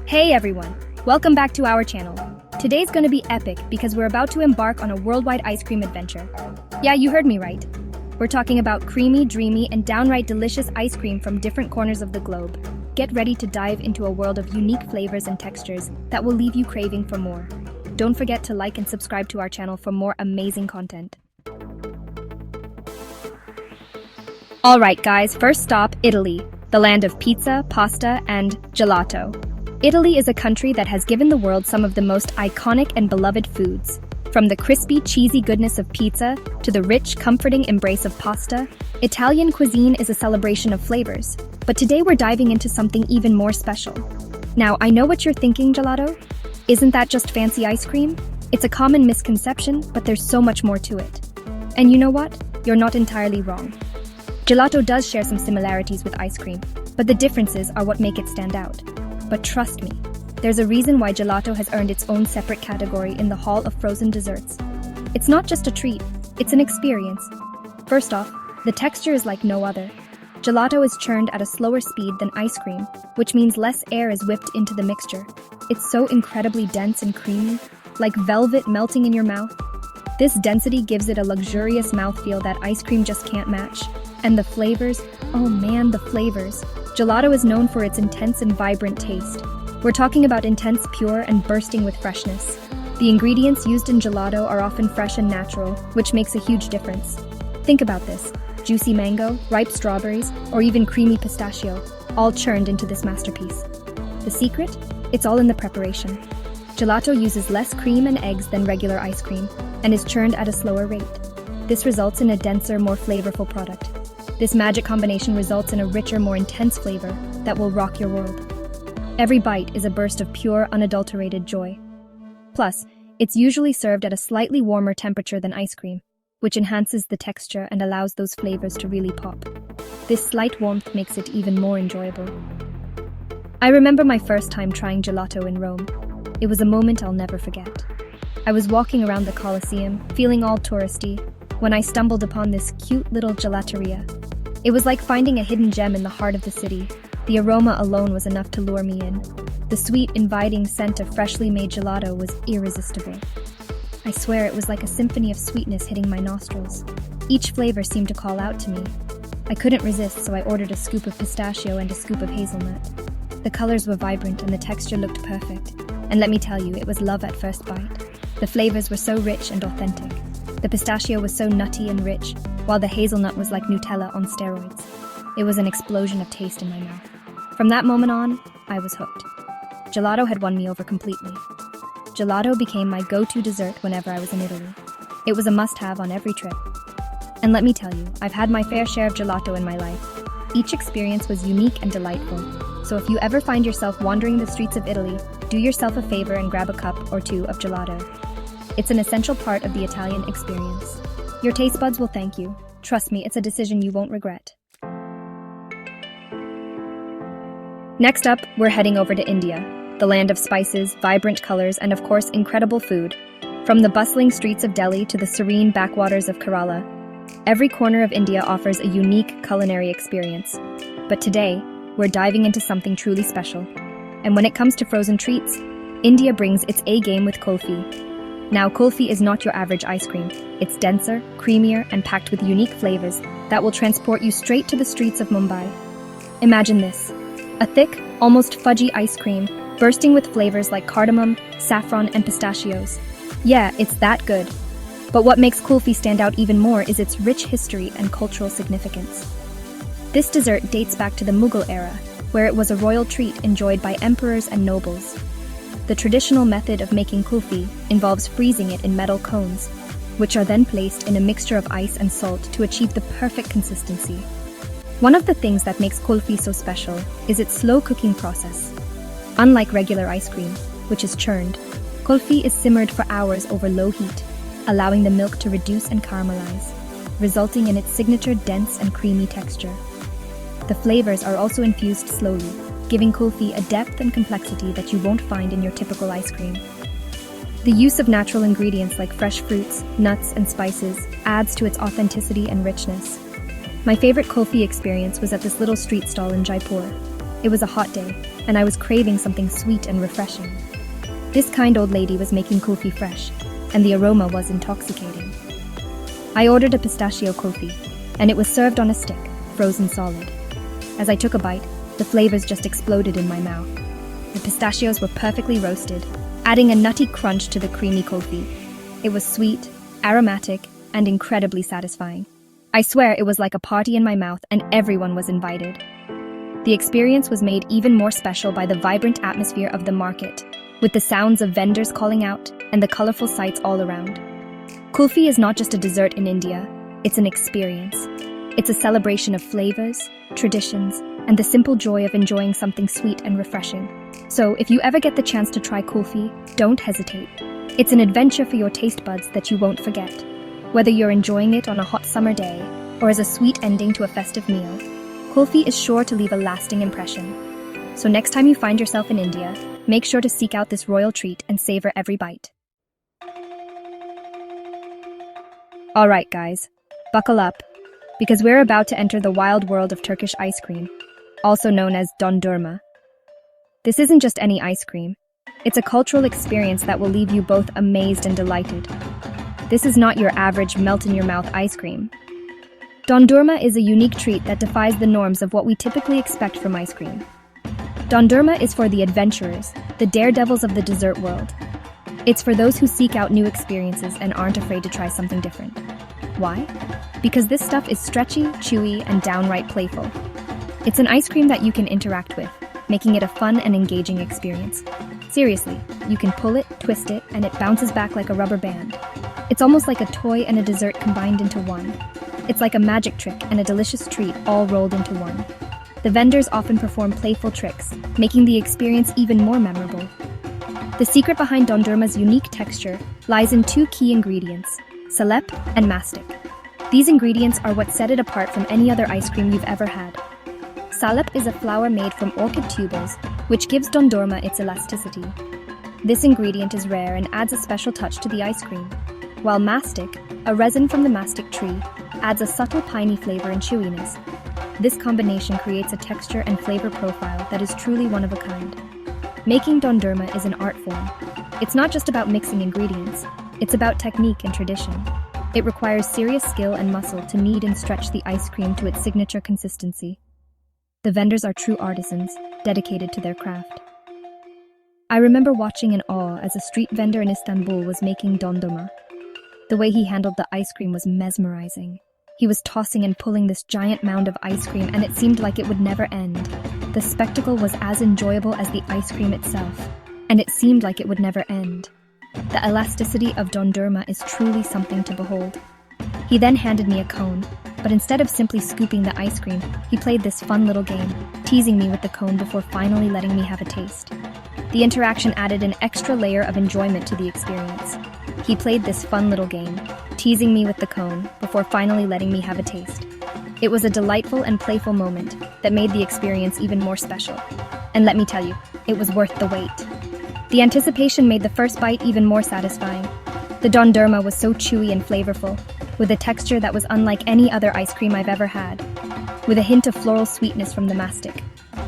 Hey everyone, welcome back to our channel. Today's gonna be epic because we're about to embark on a worldwide ice cream adventure. Yeah, you heard me right. We're talking about creamy, dreamy, and downright delicious ice cream from different corners of the globe. Get ready to dive into a world of unique flavors and textures that will leave you craving for more. Don't forget to like and subscribe to our channel for more amazing content. Alright guys, first stop, Italy, the land of pizza, pasta, and gelato. Italy is a country that has given the world some of the most iconic and beloved foods. From the crispy, cheesy goodness of pizza to the rich, comforting embrace of pasta, Italian cuisine is a celebration of flavors. But today we're diving into something even more special. Now, I know what you're thinking, Gelato. Isn't that just fancy ice cream? It's a common misconception, but there's so much more to it. And you know what? You're not entirely wrong. Gelato does share some similarities with ice cream, but the differences are what make it stand out. But trust me, there's a reason why gelato has earned its own separate category in the Hall of Frozen Desserts. It's not just a treat, it's an experience. First off, the texture is like no other. Gelato is churned at a slower speed than ice cream, which means less air is whipped into the mixture. It's so incredibly dense and creamy, like velvet melting in your mouth. This density gives it a luxurious mouthfeel that ice cream just can't match. And the flavors, oh man, the flavors. Gelato is known for its intense and vibrant taste. We're talking about intense, pure, and bursting with freshness. The ingredients used in gelato are often fresh and natural, which makes a huge difference. Think about this: juicy mango, ripe strawberries, or even creamy pistachio, all churned into this masterpiece. The secret? It's all in the preparation. Gelato uses less cream and eggs than regular ice cream, and is churned at a slower rate. This results in a denser, more flavorful product. This magic combination results in a richer, more intense flavor that will rock your world. Every bite is a burst of pure, unadulterated joy. Plus, it's usually served at a slightly warmer temperature than ice cream, which enhances the texture and allows those flavors to really pop. This slight warmth makes it even more enjoyable. I remember my first time trying gelato in Rome. It was a moment I'll never forget. I was walking around the Colosseum, feeling all touristy, when I stumbled upon this cute little gelateria. It was like finding a hidden gem in the heart of the city. The aroma alone was enough to lure me in. The sweet, inviting scent of freshly made gelato was irresistible. I swear it was like a symphony of sweetness hitting my nostrils. Each flavor seemed to call out to me. I couldn't resist, so I ordered a scoop of pistachio and a scoop of hazelnut. The colors were vibrant and the texture looked perfect. And let me tell you, it was love at first bite. The flavors were so rich and authentic. The pistachio was so nutty and rich, while the hazelnut was like Nutella on steroids. It was an explosion of taste in my mouth. From that moment on, I was hooked. Gelato had won me over completely. Gelato became my go-to dessert whenever I was in Italy. It was a must-have on every trip. And let me tell you, I've had my fair share of gelato in my life. Each experience was unique and delightful. So if you ever find yourself wandering the streets of Italy, do yourself a favor and grab a cup or two of gelato. It's an essential part of the Italian experience. Your taste buds will thank you. Trust me, it's a decision you won't regret. Next up, we're heading over to India, the land of spices, vibrant colors, and of course, incredible food. From the bustling streets of Delhi to the serene backwaters of Kerala, every corner of India offers a unique culinary experience. But today, we're diving into something truly special. And when it comes to frozen treats, India brings its A game with Kulfi. Now, Kulfi is not your average ice cream. It's denser, creamier, and packed with unique flavors that will transport you straight to the streets of Mumbai. Imagine this: a thick, almost fudgy ice cream, bursting with flavors like cardamom, saffron, and pistachios. Yeah, it's that good. But what makes Kulfi stand out even more is its rich history and cultural significance. This dessert dates back to the Mughal era, where it was a royal treat enjoyed by emperors and nobles. The traditional method of making kulfi involves freezing it in metal cones, which are then placed in a mixture of ice and salt to achieve the perfect consistency. One of the things that makes kulfi so special is its slow cooking process. Unlike regular ice cream, which is churned, kulfi is simmered for hours over low heat, allowing the milk to reduce and caramelize, resulting in its signature dense and creamy texture. The flavors are also infused slowly, giving kulfi a depth and complexity that you won't find in your typical ice cream. The use of natural ingredients like fresh fruits, nuts, and spices adds to its authenticity and richness. My favorite kulfi experience was at this little street stall in Jaipur. It was a hot day, and I was craving something sweet and refreshing. This kind old lady was making kulfi fresh, and the aroma was intoxicating. I ordered a pistachio kulfi, and it was served on a stick, frozen solid. As I took a bite, the flavors just exploded in my mouth. The pistachios were perfectly roasted, adding a nutty crunch to the creamy kulfi. It was sweet, aromatic, and incredibly satisfying. I swear it was like a party in my mouth and everyone was invited. The experience was made even more special by the vibrant atmosphere of the market, with the sounds of vendors calling out and the colorful sights all around. Kulfi is not just a dessert in India, it's an experience. It's a celebration of flavors, traditions, and the simple joy of enjoying something sweet and refreshing. So, if you ever get the chance to try kulfi, don't hesitate. It's an adventure for your taste buds that you won't forget. Whether you're enjoying it on a hot summer day or as a sweet ending to a festive meal, kulfi is sure to leave a lasting impression. So next time you find yourself in India, make sure to seek out this royal treat and savor every bite. Alright guys, buckle up, because we're about to enter the wild world of Turkish ice cream, also known as Dondurma. This isn't just any ice cream. It's a cultural experience that will leave you both amazed and delighted. This is not your average melt-in-your-mouth ice cream. Dondurma is a unique treat that defies the norms of what we typically expect from ice cream. Dondurma is for the adventurers, the daredevils of the dessert world. It's for those who seek out new experiences and aren't afraid to try something different. Why? Because this stuff is stretchy, chewy, and downright playful. It's an ice cream that you can interact with, making it a fun and engaging experience. Seriously, you can pull it, twist it, and it bounces back like a rubber band. It's almost like a toy and a dessert combined into one. It's like a magic trick and a delicious treat all rolled into one. The vendors often perform playful tricks, making the experience even more memorable. The secret behind Dondurma's unique texture lies in two key ingredients, salep and mastic. These ingredients are what set it apart from any other ice cream you've ever had. Salep is a flour made from orchid tubers, which gives Dondurma its elasticity. This ingredient is rare and adds a special touch to the ice cream, while mastic, a resin from the mastic tree, adds a subtle piney flavor and chewiness. This combination creates a texture and flavor profile that is truly one of a kind. Making Dondurma is an art form. It's not just about mixing ingredients, it's about technique and tradition. It requires serious skill and muscle to knead and stretch the ice cream to its signature consistency. The vendors are true artisans, dedicated to their craft. I remember watching in awe as a street vendor in Istanbul was making dondurma. The way he handled the ice cream was mesmerizing. He was tossing and pulling this giant mound of ice cream, and it seemed like it would never end. The spectacle was as enjoyable as the ice cream itself, and it seemed like it would never end. The elasticity of dondurma is truly something to behold. He then handed me a cone, but instead of simply scooping the ice cream, he played this fun little game, teasing me with the cone before finally letting me have a taste. The interaction added an extra layer of enjoyment to the experience. He played this fun little game, teasing me with the cone before finally letting me have a taste. It was a delightful and playful moment that made the experience even more special. And let me tell you, it was worth the wait. The anticipation made the first bite even more satisfying. The dondurma was so chewy and flavorful, with a texture that was unlike any other ice cream I've ever had, with a hint of floral sweetness from the mastic.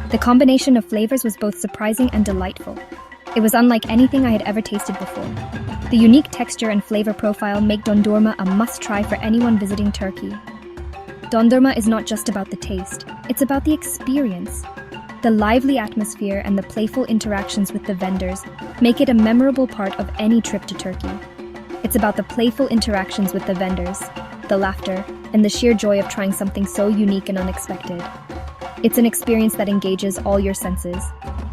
The combination of flavors was both surprising and delightful. It was unlike anything I had ever tasted before. The unique texture and flavor profile make dondurma a must-try for anyone visiting Turkey. Dondurma is not just about the taste, it's about the experience. The lively atmosphere and the playful interactions with the vendors make it a memorable part of any trip to Turkey. It's about the playful interactions with the vendors, the laughter, and the sheer joy of trying something so unique and unexpected. It's an experience that engages all your senses,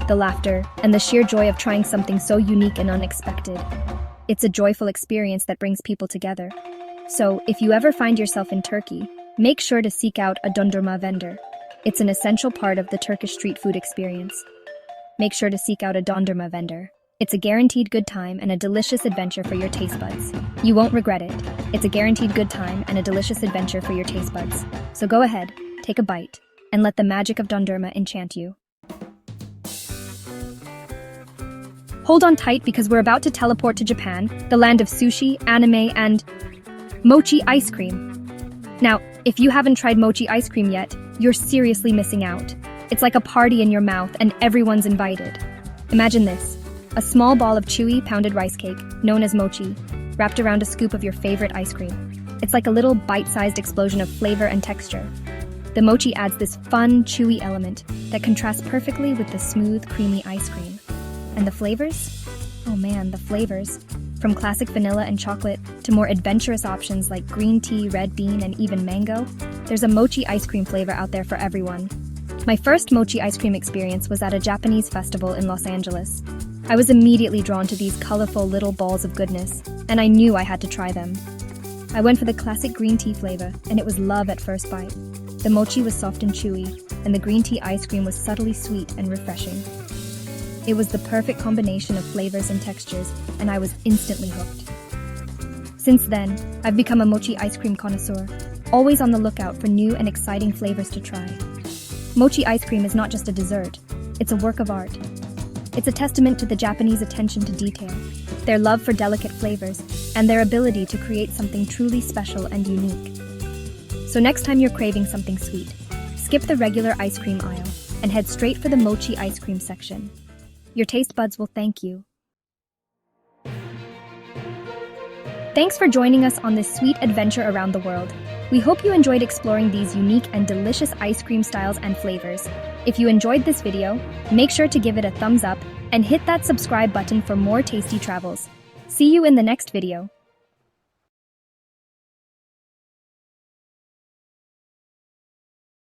the laughter, and the sheer joy of trying something so unique and unexpected. It's a joyful experience that brings people together. So, if you ever find yourself in Turkey, make sure to seek out a dondurma vendor. It's an essential part of the Turkish street food experience. Make sure to seek out a dondurma vendor. It's a guaranteed good time and a delicious adventure for your taste buds. You won't regret it. It's a guaranteed good time and a delicious adventure for your taste buds. So go ahead, take a bite, and let the magic of dondurma enchant you. Hold on tight because we're about to teleport to Japan, the land of sushi, anime, and mochi ice cream. Now, if you haven't tried mochi ice cream yet, you're seriously missing out. It's like a party in your mouth and everyone's invited. Imagine this, a small ball of chewy pounded rice cake, known as mochi, wrapped around a scoop of your favorite ice cream. It's like a little bite-sized explosion of flavor and texture. The mochi adds this fun, chewy element that contrasts perfectly with the smooth, creamy ice cream. And the flavors? Oh man, the flavors. From classic vanilla and chocolate to more adventurous options like green tea, red bean, and even mango, there's a mochi ice cream flavor out there for everyone. My first mochi ice cream experience was at a Japanese festival in Los Angeles. I was immediately drawn to these colorful little balls of goodness, and I knew I had to try them. I went for the classic green tea flavor, and it was love at first bite. The mochi was soft and chewy, and the green tea ice cream was subtly sweet and refreshing. It was the perfect combination of flavors and textures, and I was instantly hooked. Since then, I've become a mochi ice cream connoisseur, always on the lookout for new and exciting flavors to try. Mochi ice cream is not just a dessert, it's a work of art. It's a testament to the Japanese attention to detail, their love for delicate flavors, and their ability to create something truly special and unique. So next time you're craving something sweet, skip the regular ice cream aisle and head straight for the mochi ice cream section. Your taste buds will thank you. Thanks for joining us on this sweet adventure around the world. We hope you enjoyed exploring these unique and delicious ice cream styles and flavors. If you enjoyed this video, make sure to give it a thumbs up and hit that subscribe button for more tasty travels. See you in the next video.